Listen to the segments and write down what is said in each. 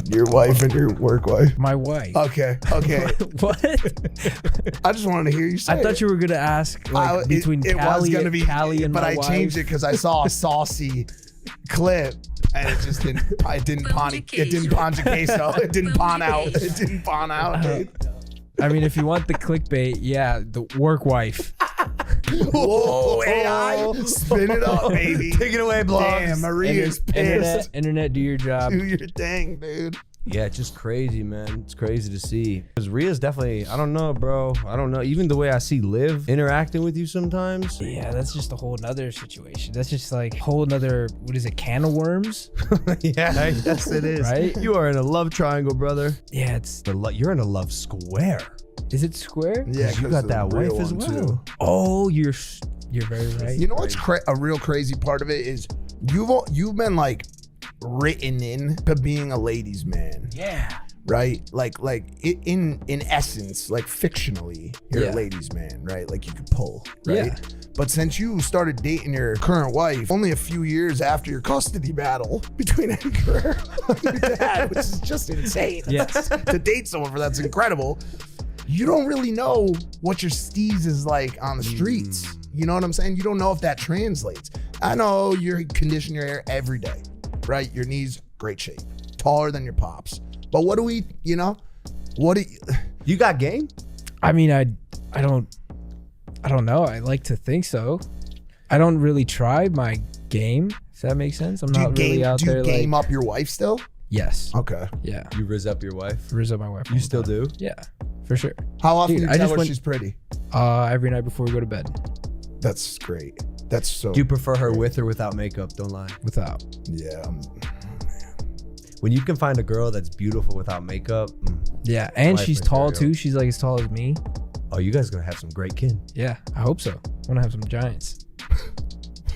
Your wife and your work wife. My wife. Okay. What? I just wanted to hear you say I thought you were gonna ask like, between it was Callie, gonna be, Callie and but my I wife. changed it because I saw a saucy clip and it just didn't. It didn't pawn queso. It didn't pawn out. It didn't pawn out, dude. I mean, if you want the clickbait, yeah, the work wife. Whoa, AI, spin it up, baby. Take it away, blogs. Damn, Maria's pissed. Internet, do your job. Do your thing, dude. Yeah, it's just crazy, man. It's crazy to see. Because Rhea's definitely, I don't know, bro. I don't know. Even the way I see Liv interacting with you sometimes. Yeah, that's just a whole nother situation. That's just like a whole nother, what is it, can of worms? Yeah, yes, it is. Right? You are in a love triangle, brother. Yeah, it's. You're in a love square. Is it square? Yeah, You got that wife as well. Too. Oh, you're very right. You know what's a real crazy part of it is you've been like written in to being a ladies' man. Yeah. Right? Like in essence, like fictionally, you're Yeah. a ladies' man, right? Like you could pull, right? Yeah. But since you started dating your current wife only a few years after your custody battle between Edgar and your dad, which is just insane. Yes. To date someone for that's incredible. You don't really know what your steez is like on the streets. You know what I'm saying? You don't know if that translates. I know you condition your hair every day, right? Your knees, great shape. Taller than your pops. But what do we, You got game? I mean, I don't know. I like to think so. I don't really try my game. Does that make sense? I'm not really out there. Do you game up your wife still? Yes. Okay. Yeah. You riz up your wife? Riz up my wife. You still do? Yeah, for sure. How often Dude, do I you tell just her went- she's pretty? Every night before we go to bed. That's great. That's so. Do you prefer her with or without makeup? Don't lie. Without. Yeah. When you can find a girl that's beautiful without makeup, Yeah, and Life she's right tall there, yo. too. She's like as tall as me. oh, you guys are gonna have some great kin. Yeah, I hope so. I want to have some giants.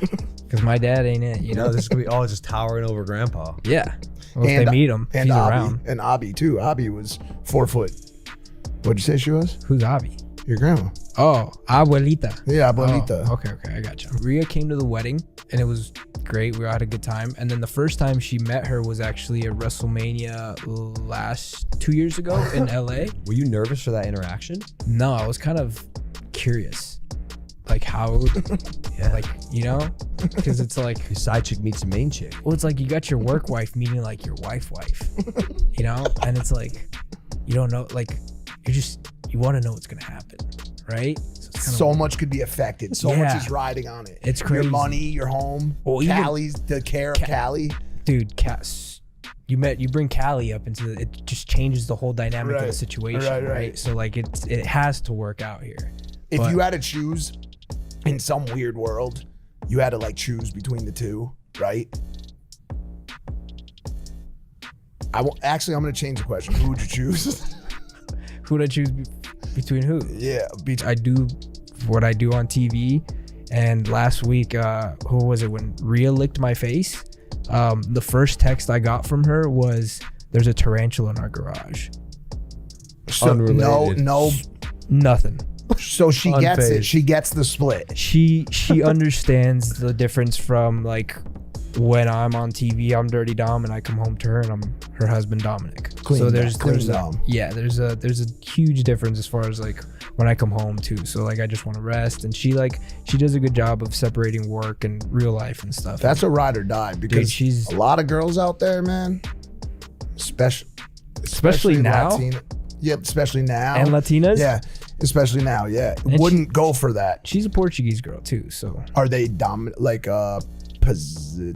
Because my dad ain't it, You know, this is gonna be all just towering over grandpa. Yeah. Well, if And- they meet him, And he's Abby. around. And Abby too. Abby was 4 foot. What'd you say she was? Who's Abby? Your grandma. Oh, abuelita. Yeah, abuelita. Oh, okay, I got you. Rhea came to the wedding and it was great. We all had a good time. And then the first time she met her was actually at WrestleMania 2 years ago in LA. Were you nervous for that interaction? No, I was kind of curious. Like how, like, you know, because it's like, Your side chick meets the main chick. well, it's like you got your work wife meeting like your wife, you know? And it's like, you don't know, like, you want to know what's going to happen, right? So, it's kinda So much could be affected. So much Yeah. is riding on it. It's crazy. Your money, your home, Well, even- Callie's, the care of Callie. dude, you bring Callie up into it just changes the whole dynamic of the Right. situation, right? So like it has to work out here. If But- you had to choose in some weird world, you had to like choose between the two, right? Actually, I'm going to change the question. Who would you choose? Who would I choose between who? Yeah. I do what I do on TV, and last week, who was it when Rhea licked my face? The first text I got from her was, "There's a tarantula in our garage." So Unrelated. no. Nothing. So she gets it. Unfazed. She gets the split. She understands the difference from like when I'm on TV, I'm Dirty Dom, and I come home to her, and I'm her husband Dominik. Clean so Dom. Clean there's Dom. there's a huge difference as far as like when I come home too. So like I just want to rest, and she does a good job of separating work and real life and stuff. That's a ride or die because she's- a lot of girls out there, man. Especially now? Latina. Yep, especially now. and Latinas. Yeah, especially now. Yeah, And wouldn't go for that. She's a Portuguese girl too. So Are they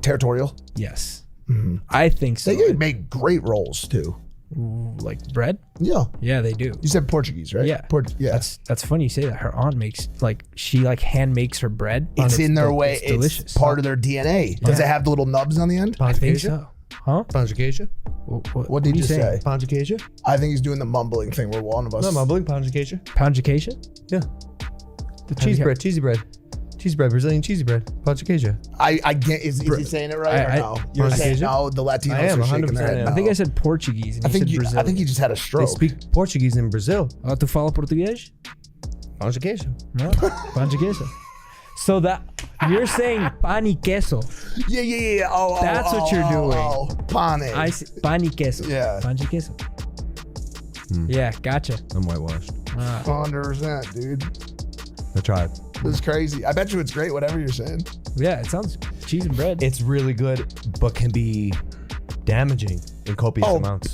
territorial? yes, Mm-hmm. I think so. They make great rolls too. Like bread. Yeah, Yeah, they do. you said Portuguese, right? Yeah. Yeah. That's funny you say that. Her aunt makes she hand makes her bread. and It's in their way. It's It's delicious. part of their DNA. Does Yeah. it have the little nubs on the end? I think so. Huh? Panjaqueja? What did you say? Panjaqueja? I think he's doing the mumbling thing where one of us. No, mumbling. Panjaqueja? Panjaqueja? Yeah. The cheese bread. Cheesy bread. Cheese bread. Brazilian cheesy bread. Panjaqueja. I get. Is he saying it right I- or no? You're saying no. The Latinos I am are shaking 100% their head. am. No. I think I said Portuguese and I you think said you. Brazilian. I think you just had a They stroke. speak Portuguese in Brazil. Tu fala português? Panjaqueja. No. Panjaqueja. So that you're saying pan y queso. Yeah. Oh, That's what you're doing. Oh, pane. I see, pan y queso. Yeah. Pan y queso. Yeah, gotcha. I'm whitewashed. 100%, dude. I tried. This is crazy. I bet you it's great, whatever you're saying. Yeah, it sounds cheese and bread. It's really good, but can be damaging in copious amounts.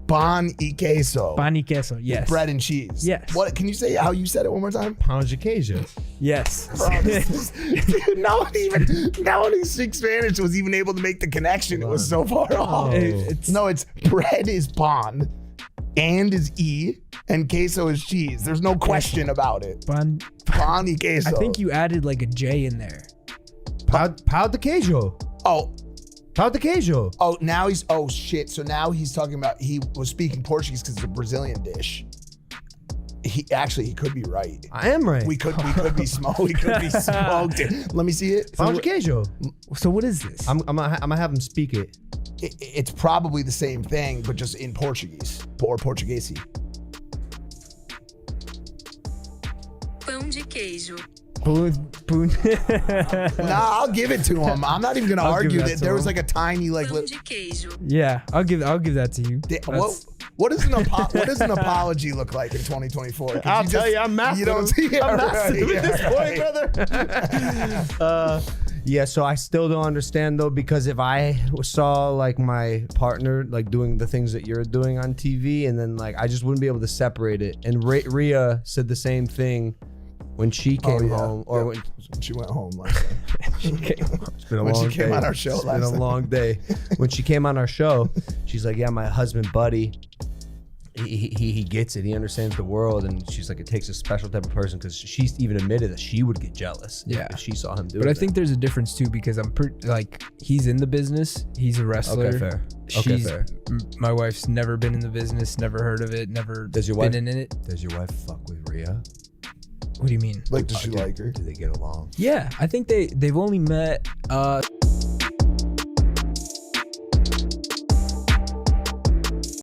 Pan y queso. Pan y queso, yes. Bread and cheese. Yes. What? Can you say how you said it one more time? Pan de queijo. Yes. Bro, dude, no one who speaks Spanish was even able to make the connection. It was so far off. It's bread is pan, and is e, and queso is cheese. There's no question about it. Pan y queso. I think you added like a J in there. Pau de queijo. Pau de queijo. Now he's shit. So now he's talking about he was speaking Portuguese because it's a Brazilian dish. He could be right. I am right. We could be smoked. We could be smoked. Let me see it. Pau de queijo. So what is this? I'm gonna have him speak it. It's probably the same thing, but just in Portuguese or Portuguese. Pão de queijo. Nah, I'll give it to him. I'm not even gonna argue that there was like a tiny like. Pão de queijo. Yeah, I'll give that to you. What does an apology look like in 2024? I'll tell you, I'm massive. You don't see it. I'm massive at this Right. point, brother. Yeah, so I still don't understand though, because if I saw like my partner like doing the things that you're doing on TV, and then like I just wouldn't be able to separate it. And Rhea said the same thing when she came home, or when she went home last night. It's been a When long she came day. on our show It's last been a night. long day. When she came on our show, she's like, "Yeah, my husband, Buddy, he gets it. He understands the world." And she's like, "It takes a special type of person," because she's even admitted that she would get jealous if she saw him do it. But I think there's a difference too, because I'm pretty like he's in the business. He's a wrestler. Okay, fair. My wife's never been in the business, never heard of it, never Does your been wife- in it. Does your wife fuck with Rhea? What do you mean? Like, does she like her? Do they get along? Yeah, I think they've only met